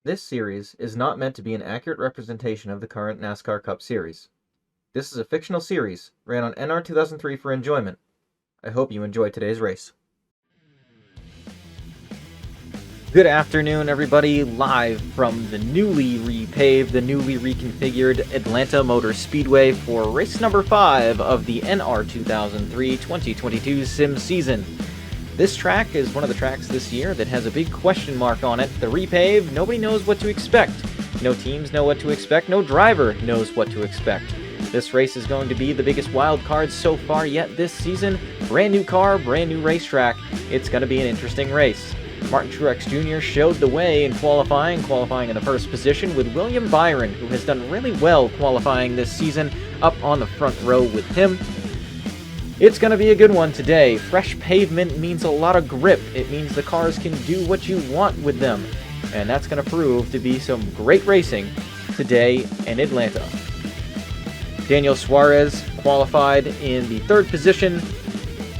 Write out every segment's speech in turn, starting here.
This series is not meant to be an accurate representation of the current NASCAR Cup Series. This is a fictional series, ran on NR2003 for enjoyment. I hope you enjoy today's race. Good afternoon, everybody, live from the newly repaved, the newly reconfigured Atlanta Motor Speedway for race number 5 of the NR2003 2022 Sim season. This track is one of the tracks this year that has a big question mark on it. The repave, nobody knows what to expect. No teams know what to expect, no driver knows what to expect. This race is going to be the biggest wild card so far yet this season. Brand new car, brand new racetrack. It's going to be an interesting race. Martin Truex Jr. showed the way in qualifying in the first position with William Byron, who has done really well qualifying this season, up on the front row with him. It's going to be a good one today. Fresh pavement means a lot of grip. It means the cars can do what you want with them. And that's going to prove to be some great racing today in Atlanta. Daniel Suarez qualified in the 3rd position,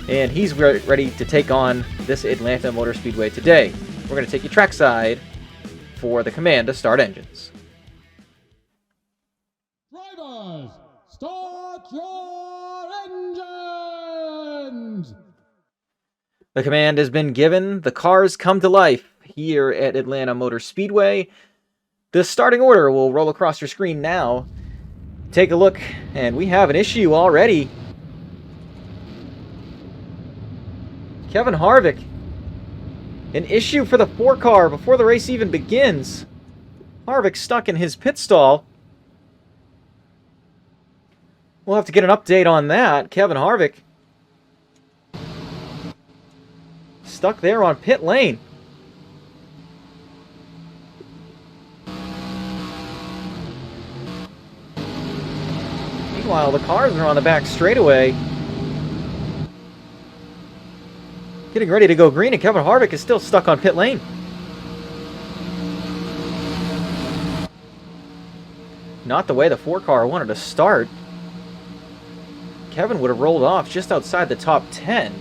and he's ready to take on this Atlanta Motor Speedway today. We're going to take you trackside for the command to start engines. Drivers, start your engines! The command has been given. The cars come to life here at Atlanta Motor Speedway. The starting order will roll across your screen now. Take a look, and we have an issue already. Kevin Harvick. An issue for the 4 car before the race even begins. Harvick stuck in his pit stall. We'll have to get an update on that. Kevin Harvick stuck there on pit lane. Meanwhile, the cars are on the back straightaway, getting ready to go green, and Kevin Harvick is still stuck on pit lane. Not the way the 4 car wanted to start. Kevin would have rolled off just outside the top 10.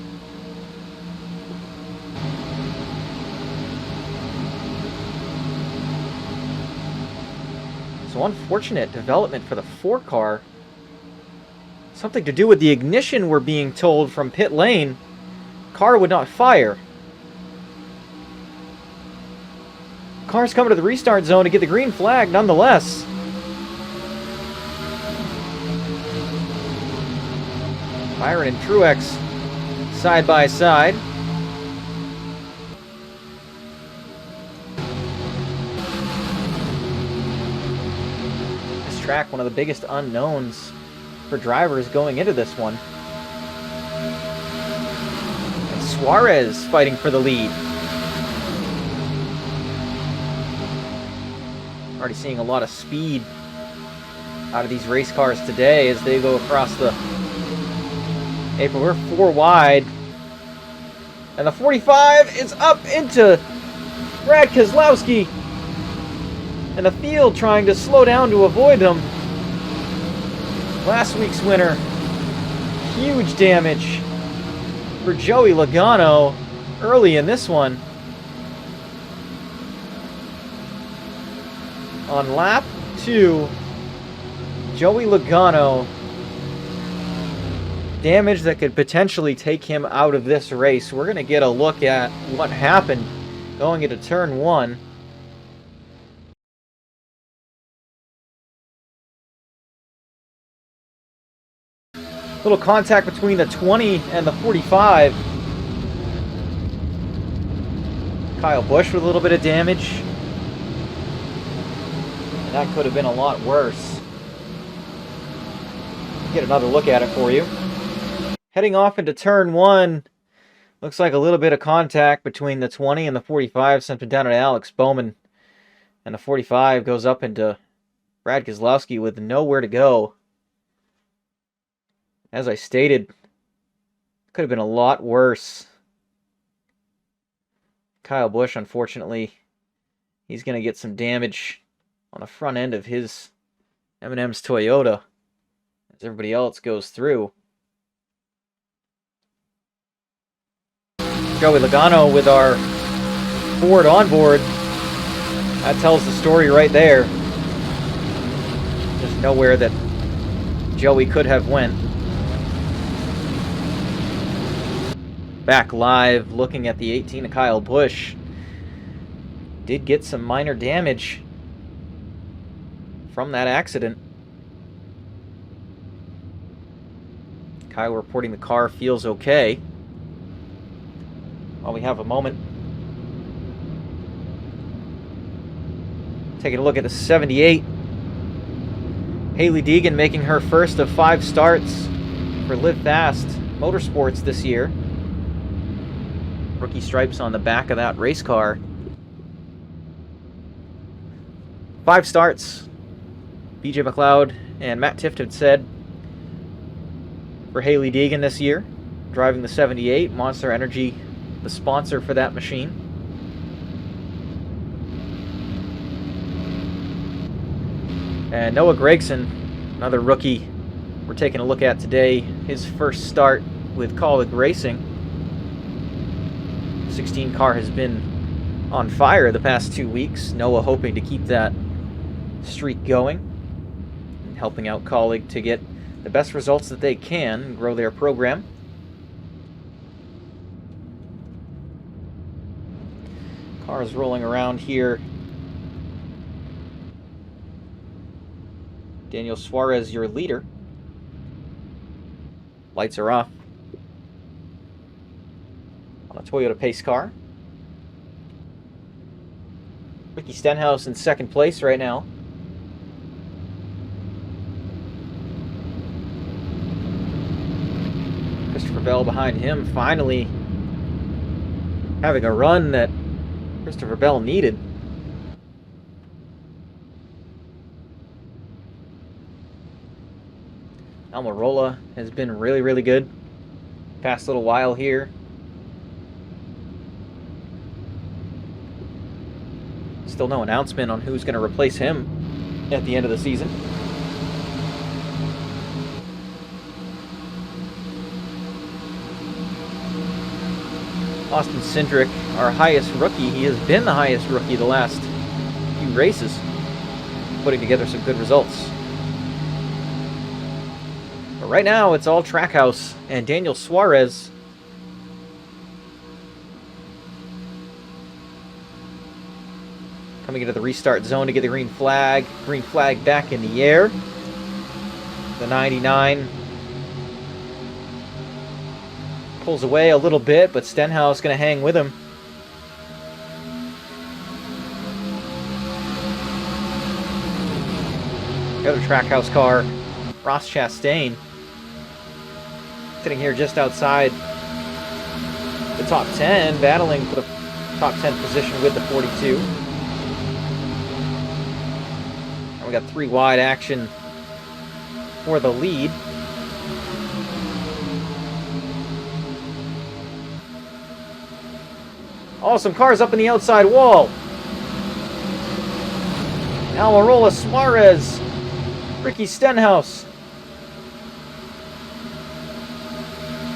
So unfortunate development for the 4 car. Something to do with the ignition, we're being told from pit lane. Car would not fire. Cars coming to the restart zone to get the green flag nonetheless. Byron and Truex side by side. This track, one of the biggest unknowns for drivers going into this one. And Suarez fighting for the lead. Already seeing a lot of speed out of these race cars today as they go across the apron. We're 4 wide. And the 45 is up into Brad Keselowski. And the field trying to slow down to avoid them. Last week's winner. Huge damage for Joey Logano early in this one. On lap 2, Joey Logano. Damage that could potentially take him out of this race. We're going to get a look at what happened going into turn 1. Little contact between the 20 and the 45. Kyle Busch with a little bit of damage. And that could have been a lot worse. Get another look at it for you. Heading off into turn 1. Looks like a little bit of contact between the 20 and the 45. Something down at Alex Bowman. And the 45 goes up into Brad Keselowski with nowhere to go. As I stated, could have been a lot worse. Kyle Busch, unfortunately, he's going to get some damage on the front end of his M&M's Toyota as everybody else goes through. Joey Logano with our Ford onboard That tells the story right there. There's nowhere that Joey could have went. Back live, looking at the 18 of Kyle Busch. Did get some minor damage from that accident. Kyle reporting the car feels okay. While we have a moment. Taking a look at the 78. Haley Deegan making her first of 5 starts for Live Fast Motorsports this year. Rookie stripes on the back of that race car. 5 starts, BJ McLeod and Matt Tifton said, for Haley Deegan this year, driving the 78. Monster Energy, the sponsor for that machine. And Noah Gregson, another rookie we're taking a look at today, his first start with Colleague Racing. 16 car has been on fire the past 2 weeks. Noah hoping to keep that streak going, and helping out Colleague to get the best results that they can and grow their program. Cars rolling around here. Daniel Suarez, your leader. Lights are off on a Toyota pace car. Ricky Stenhouse in second place right now. Christopher Bell behind him, finally having a run that Christopher Bell needed. Almirola has been really, really good past little while here. Still no announcement on who's going to replace him at the end of the season. Austin Cindric, our highest rookie. He has been the highest rookie the last few races, putting together some good results. But right now, it's all Trackhouse and Daniel Suarez. Coming into the restart zone to get the green flag. Green flag back in the air. The 99 pulls away a little bit, but Stenhouse going to hang with him. The other Trackhouse car, Ross Chastain, sitting here just outside the top 10, battling for the top 10 position with the 42. And we got 3 wide action for the lead. Oh, some cars up in the outside wall. Almirola, Suarez, Ricky Stenhouse.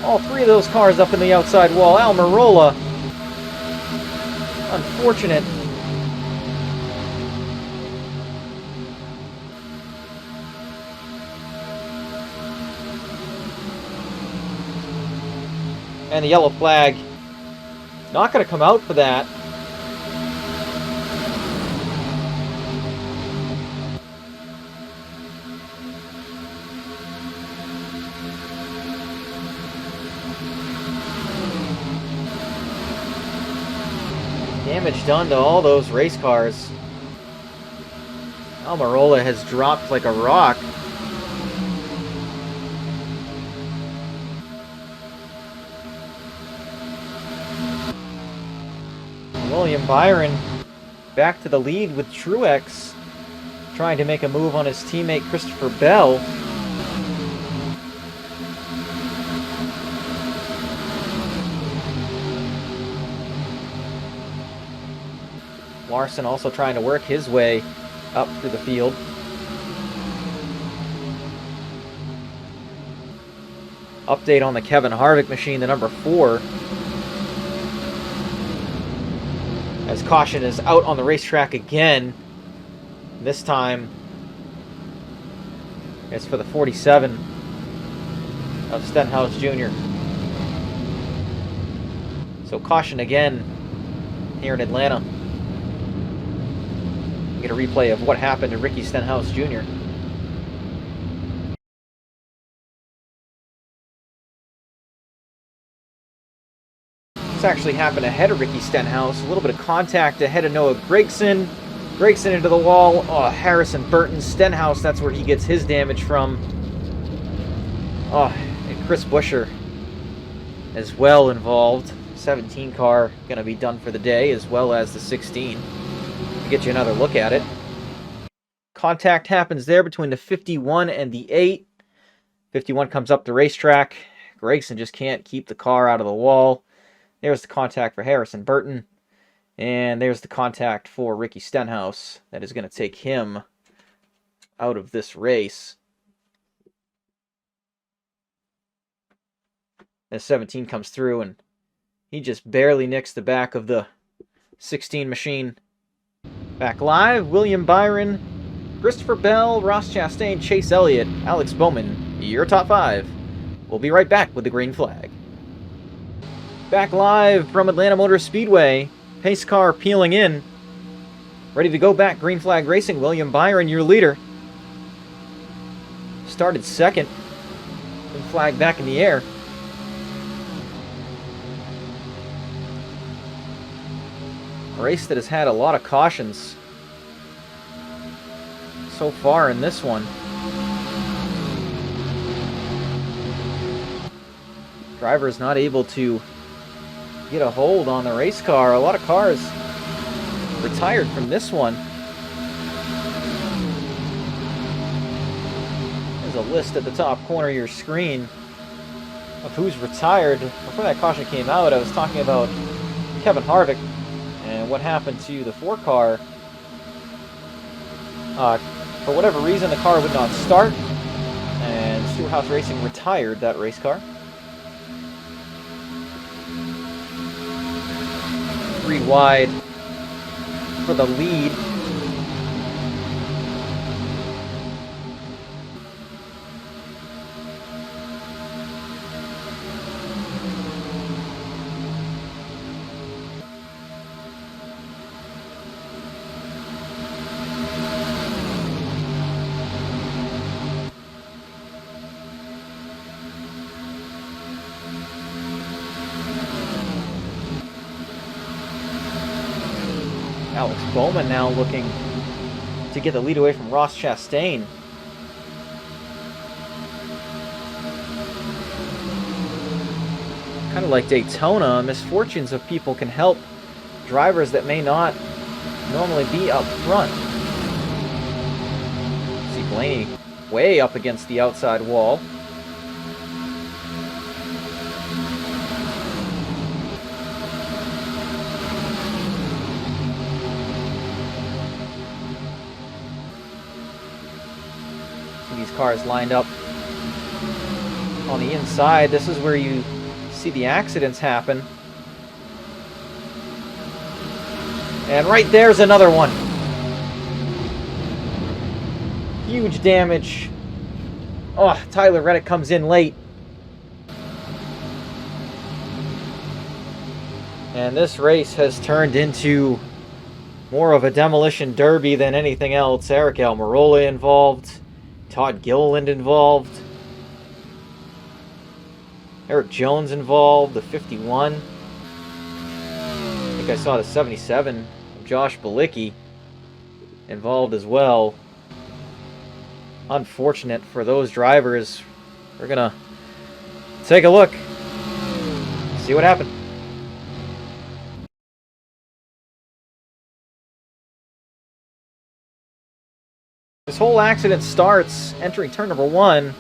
All 3 of those cars up in the outside wall. Almirola, unfortunate. And the yellow flag. Not going to come out for that. Damage done to all those race cars. Almirola has dropped like a rock. William Byron back to the lead with Truex trying to make a move on his teammate Christopher Bell. Larson also trying to work his way up through the field. Update on the Kevin Harvick machine, the number 4. As caution is out on the racetrack again. This time, it's for the 47 of Stenhouse Jr. So caution again here in Atlanta. Get a replay of what happened to Ricky Stenhouse Jr. This actually happened ahead of Ricky Stenhouse. A little bit of contact ahead of Noah Gragson. Gragson into the wall. Oh, Harrison Burton. Stenhouse, that's where he gets his damage from. Oh, and Chris Buescher as well involved. 17 car going to be done for the day, as well as the 16. To get you another look at it. Contact happens there between the 51 and the 8. 51 comes up the racetrack. Gragson just can't keep the car out of the wall. There's the contact for Harrison Burton. And there's the contact for Ricky Stenhouse. That is going to take him out of this race. As 17 comes through, and he just barely nicks the back of the 16 machine. Back live, William Byron, Christopher Bell, Ross Chastain, Chase Elliott, Alex Bowman, your top 5. We'll be right back with the green flag. Back live from Atlanta Motor Speedway. Pace car peeling in. Ready to go back, green flag racing. William Byron, your leader. Started second. Green flag back in the air. A race that has had a lot of cautions so far in this one. Driver is not able to get a hold on the race car. A lot of cars retired from this one. There's a list at the top corner of your screen of who's retired. Before that caution came out, I was talking about Kevin Harvick and what happened to the 4 car. For whatever reason, the car would not start, and Stewart-Haas Racing retired that race car. 3 wide for the lead. Alex Bowman now looking to get the lead away from Ross Chastain. Kind of like Daytona, misfortunes of people can help drivers that may not normally be up front. See Blaney way up against the outside wall. These cars lined up on the inside. This is where you see the accidents happen. And right there's another one. Huge damage. Oh, Tyler Reddick comes in late. And this race has turned into more of a demolition derby than anything else. Eric Almirola involved. Todd Gilliland involved. Eric Jones involved, the 51. I think I saw the 77 of Josh Bilicki involved as well. Unfortunate for those drivers. We're gonna take a look, see what happened. This whole accident starts entering turn number 1.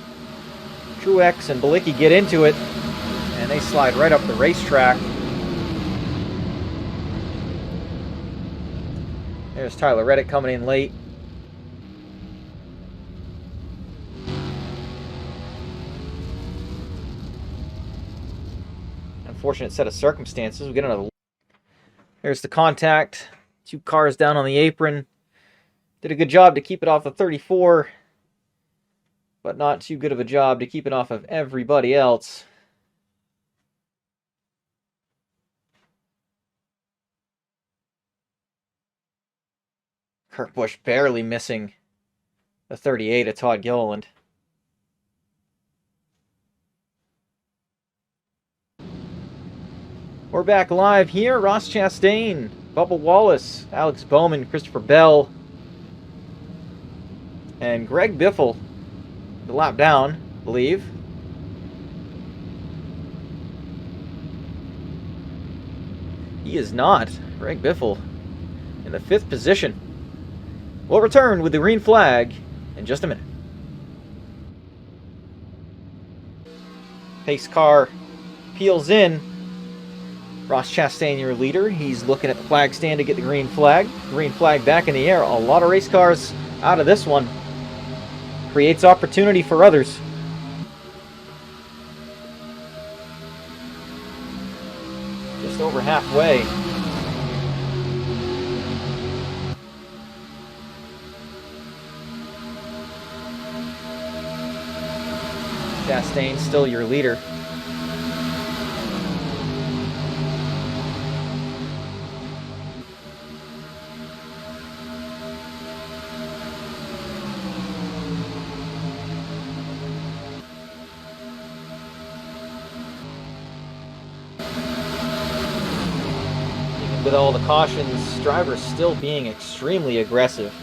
Truex and Bilicki get into it, and they slide right up the racetrack. There's Tyler Reddick coming in late. Unfortunate set of circumstances. We get another. There's the contact. 2 cars down on the apron. Did a good job to keep it off the 34, but not too good of a job to keep it off of everybody else. Kurt Busch barely missing the 38 of Todd Gilliland. We're back live here. Ross Chastain, Bubba Wallace, Alex Bowman, Christopher Bell, and Greg Biffle. The lap down, I believe. He is not. Greg Biffle in the 5th position. We'll return with the green flag in just a minute. Pace car peels in. Ross Chastain, your leader. He's looking at the flag stand to get the green flag. Green flag back in the air. A lot of race cars out of this one. Creates opportunity for others. Just over halfway. Chastain still your leader. With all the cautions, drivers still being extremely aggressive.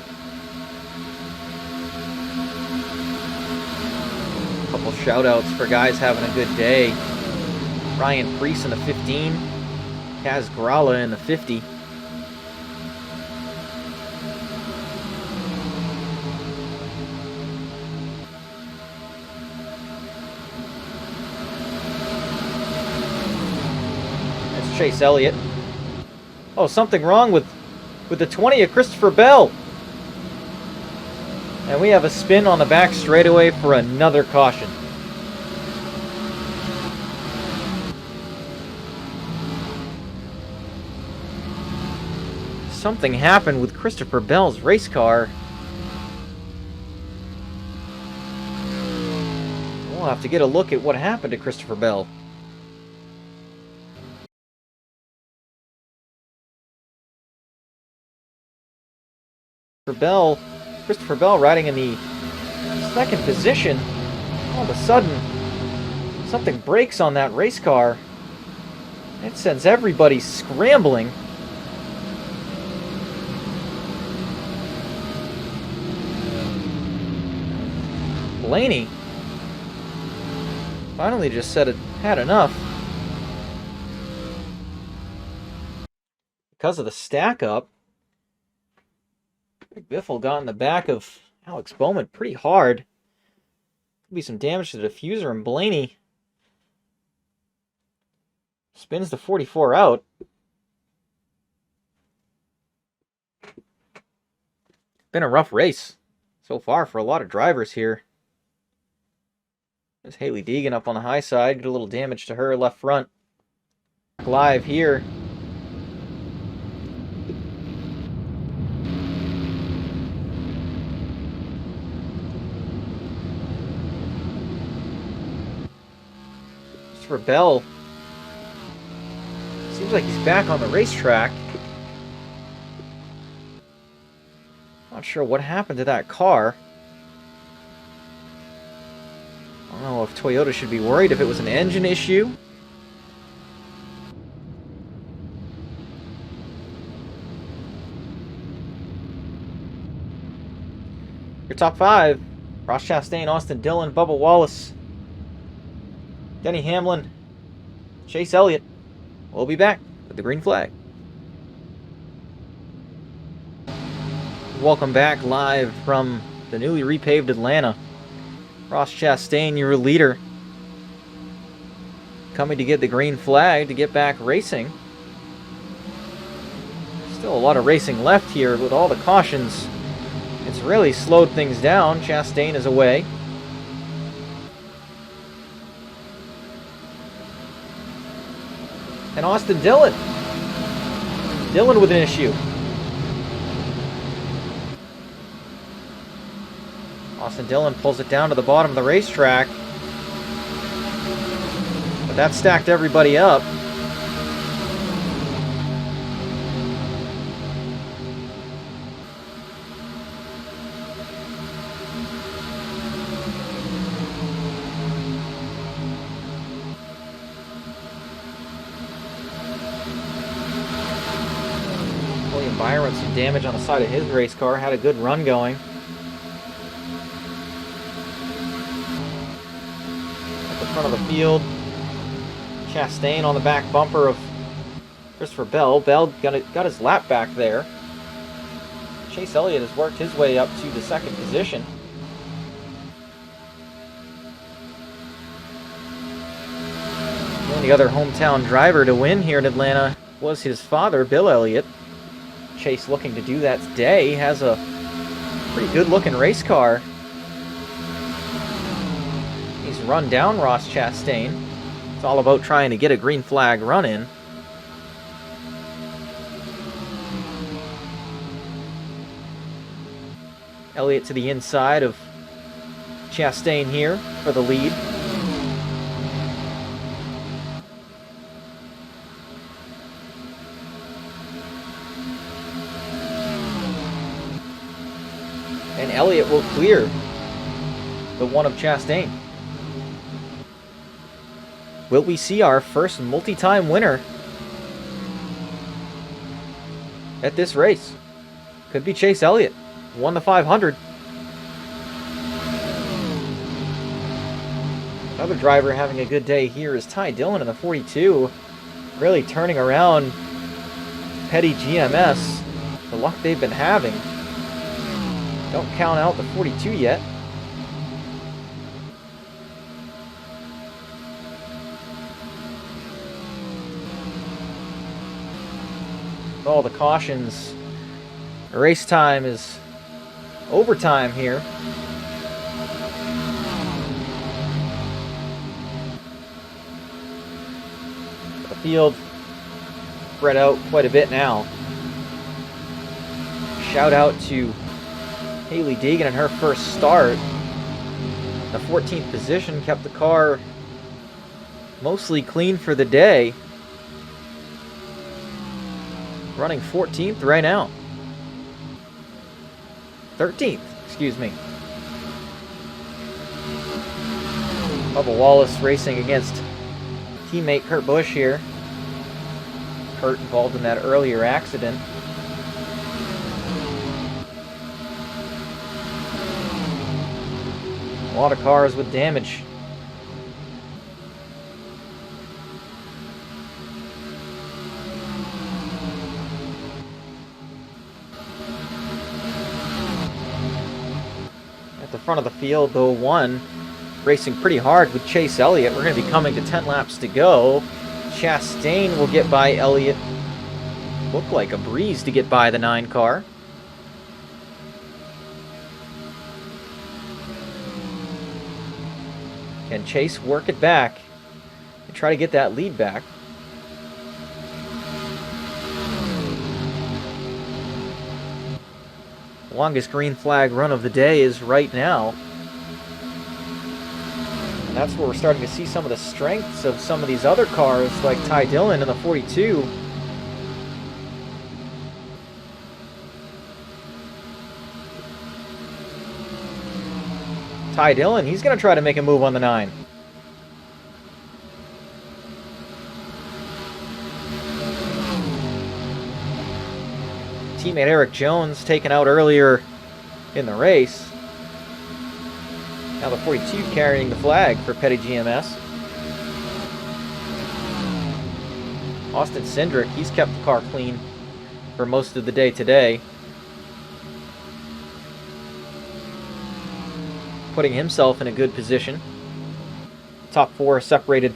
A couple shout outs for guys having a good day. Ryan Preece in the 15, Kaz Grala in the 50. That's Chase Elliott. Oh, something wrong with the 20 of Christopher Bell. And we have a spin on the back straightaway for another caution. Something happened with Christopher Bell's race car. We'll have to get a look at what happened to Christopher Bell. Christopher Bell riding in the 2nd position. All of a sudden, something breaks on that race car. It sends everybody scrambling. Blaney finally just said it had enough. Because of the stack up, Biffle got in the back of Alex Bowman pretty hard. Could be some damage to the diffuser, and Blaney spins the 44 out. Been a rough race so far for a lot of drivers here. There's Haley Deegan up on the high side. Get a little damage to her left front. Live here. For Bell, seems like he's back on the racetrack. Not sure what happened to that car. I don't know if Toyota should be worried if it was an engine issue. Your top 5: Ross Chastain, Austin Dillon, Bubba Wallace, Denny Hamlin, Chase Elliott. We'll be back with the green flag. Welcome back live from the newly repaved Atlanta. Ross Chastain, your leader, coming to get the green flag to get back racing. Still a lot of racing left here with all the cautions. It's really slowed things down. Chastain is away. And Austin Dillon Dillon with an issue. Austin Dillon pulls it down to the bottom of the racetrack. But that stacked everybody up. William Byron, some damage on the side of his race car, had a good run going. At the front of the field, Chastain on the back bumper of Christopher Bell. Bell got his lap back there. Chase Elliott has worked his way up to the second position. The only other hometown driver to win here in Atlanta was his father, Bill Elliott. Chase looking to do that today. He has a pretty good looking race car. He's run down Ross Chastain. It's all about trying to get a green flag run in. Elliott to the inside of Chastain here for the lead. And Elliott will clear the one of Chastain. Will we see our first multi-time winner at this race? Could be Chase Elliott. Won the 500. Another driver having a good day here is Ty Dillon in the 42. Really turning around Petty GMS. The luck they've been having. Don't count out the 42 yet. With all the cautions, race time is overtime here. The field spread out quite a bit now. Shout out to Haley Deegan in her first start. The 14th position kept the car mostly clean for the day. Running 14th right now. 13th, excuse me. Bubba Wallace racing against teammate Kurt Busch here. Kurt involved in that earlier accident. A lot of cars with damage. At the front of the field, though, one racing pretty hard with Chase Elliott. We're going to be coming to 10 laps to go. Chastain will get by Elliott. Looked like a breeze to get by the 9 car. Can Chase work it back and try to get that lead back? The longest green flag run of the day is right now. And that's where we're starting to see some of the strengths of some of these other cars, like Ty Dillon in the 42. Ty Dillon, he's going to try to make a move on the 9. Teammate Eric Jones taken out earlier in the race. Now the 42 carrying the flag for Petty GMS. Austin Cindric, he's kept the car clean for most of the day today. Putting himself in a good position. Top 4 separated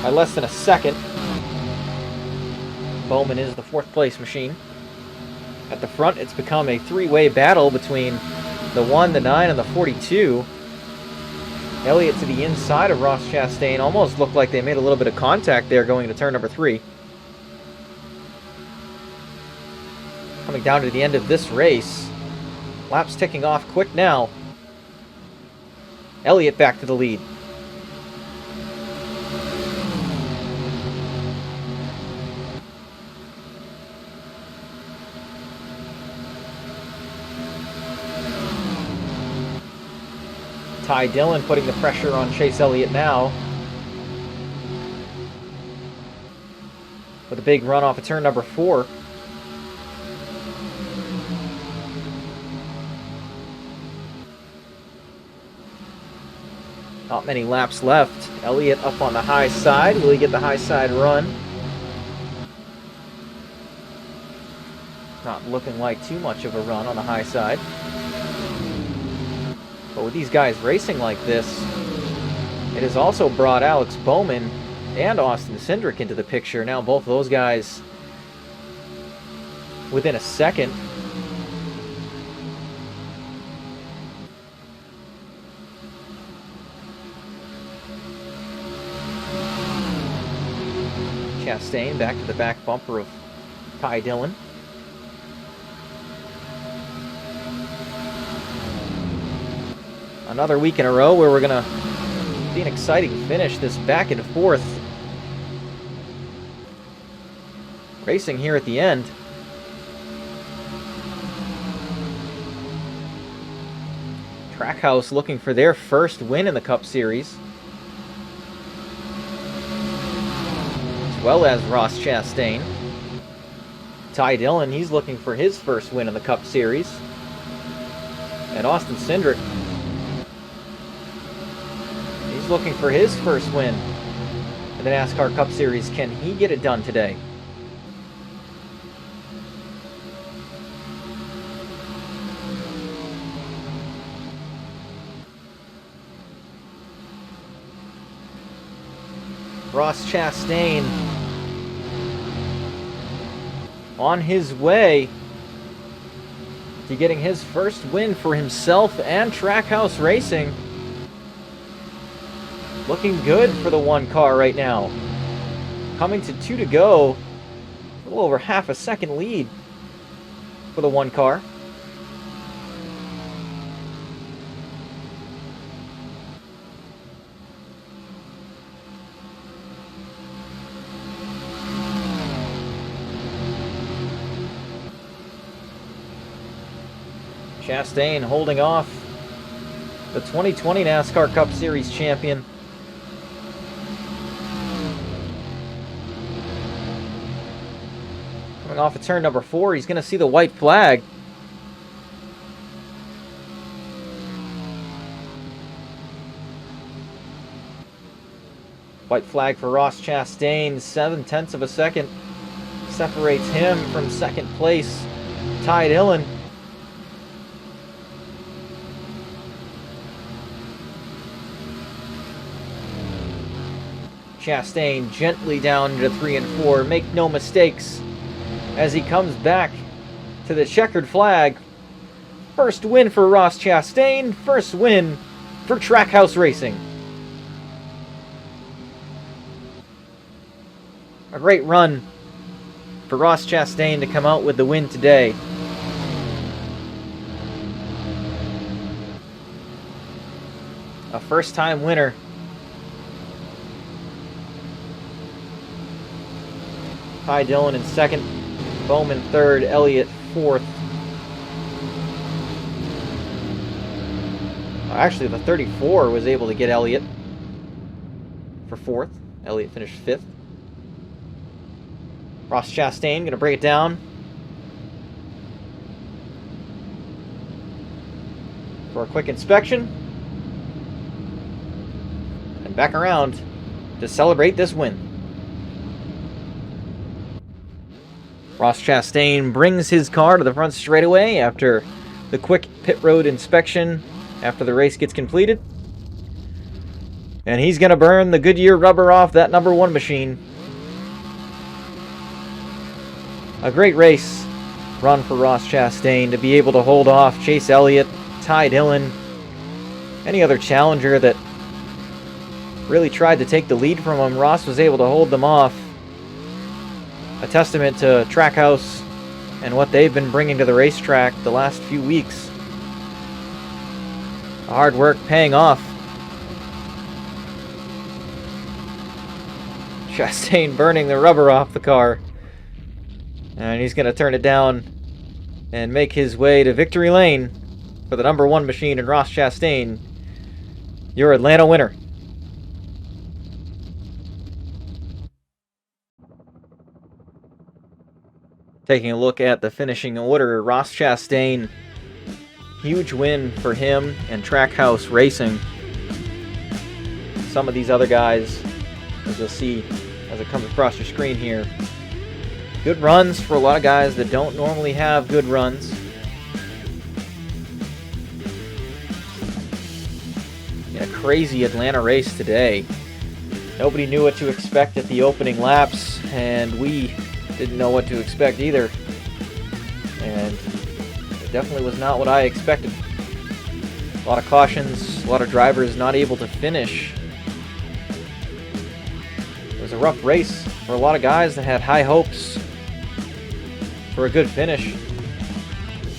by less than a second. Bowman is the 4th place machine. At the front, it's become a 3-way battle between the 1, the 9, and the 42. Elliott to the inside of Ross Chastain. Almost looked like they made a little bit of contact there going into turn number 3. Coming down to the end of this race. Laps ticking off quick now. Elliott back to the lead. Ty Dillon putting the pressure on Chase Elliott now. With a big run off of turn number 4. Not many laps left. Elliott up on the high side. Will he get the high side run? Not looking like too much of a run on the high side. But with these guys racing like this, it has also brought Alex Bowman and Austin Cindric into the picture. Now both of those guys within a second. Chastain back to the back bumper of Ty Dillon. Another week in a row where we're going to see an exciting finish, this back and forth racing here at the end. Trackhouse looking for their first win in the Cup Series, as well as Ross Chastain. Ty Dillon, he's looking for his first win in the Cup Series. And Austin Cindric, he's looking for his first win in the NASCAR Cup Series. Can he get it done today? Ross Chastain on his way to getting his first win for himself and Trackhouse Racing. Looking good for the one car right now. Coming to 2 to go. A little over half a second lead for the one car. Chastain holding off the 2020 NASCAR Cup Series champion. Coming off of turn number 4, he's going to see the white flag. White flag for Ross Chastain, 7/10 of a second separates him from second place, Ty Dillon. Chastain gently down into 3 and 4. Make no mistakes as he comes back to the checkered flag. First win for Ross Chastain. First win for Trackhouse Racing. A great run for Ross Chastain to come out with the win today. A first-time winner. Ty Dillon in second, Bowman third, Elliott fourth. Actually, the 34 was able to get Elliott for fourth. Elliott finished fifth. Ross Chastain going to break it down for a quick inspection. And back around to celebrate this win. Ross Chastain brings his car to the front straightaway after the quick pit road inspection after the race gets completed. And he's going to burn the Goodyear rubber off that number 1 machine. A great race run for Ross Chastain to be able to hold off Chase Elliott, Ty Dillon, any other challenger that really tried to take the lead from him. Ross was able to hold them off. A testament to Trackhouse and what they've been bringing to the racetrack the last few weeks. Hard work paying off. Chastain burning the rubber off the car. And he's going to turn it down and make his way to victory lane for the number 1 machine in Ross Chastain, your Atlanta winner. Taking a look at the finishing order, Ross Chastain, huge win for him and Trackhouse Racing. Some of these other guys, as you'll see as it comes across your screen here, good runs for a lot of guys that don't normally have good runs. In a crazy Atlanta race today. Nobody knew what to expect at the opening laps, and we didn't know what to expect either. And it definitely was not what I expected. A lot of cautions, a lot of drivers not able to finish. It was a rough race for a lot of guys that had high hopes for a good finish.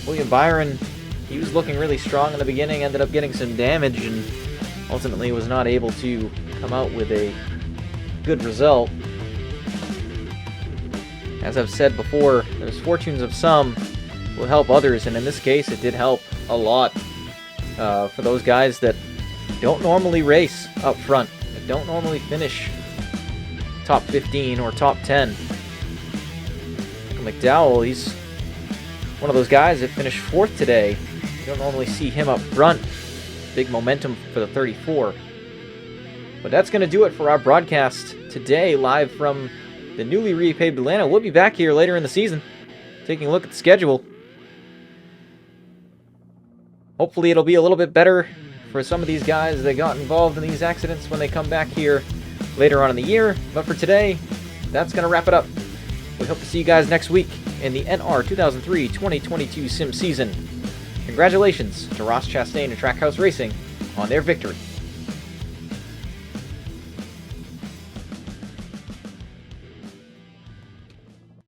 William Byron, he was looking really strong in the beginning, ended up getting some damage, and ultimately was not able to come out with a good result. As I've said before, there's fortunes of some will help others, and in this case it did help a lot for those guys that don't normally race up front, that don't normally finish top 15 or top 10. McDowell, he's one of those guys that finished 4th today. You don't normally see him up front. Big momentum for the 34. But that's going to do it for our broadcast today, live from the newly repaved Atlanta. We'll be back here later in the season, taking a look at the schedule. Hopefully it'll be a little bit better for some of these guys that got involved in these accidents when they come back here later on in the year. But for today, that's going to wrap it up. We hope to see you guys next week in the NR 2003 2022 Sim season. Congratulations to Ross Chastain and Trackhouse Racing on their victory.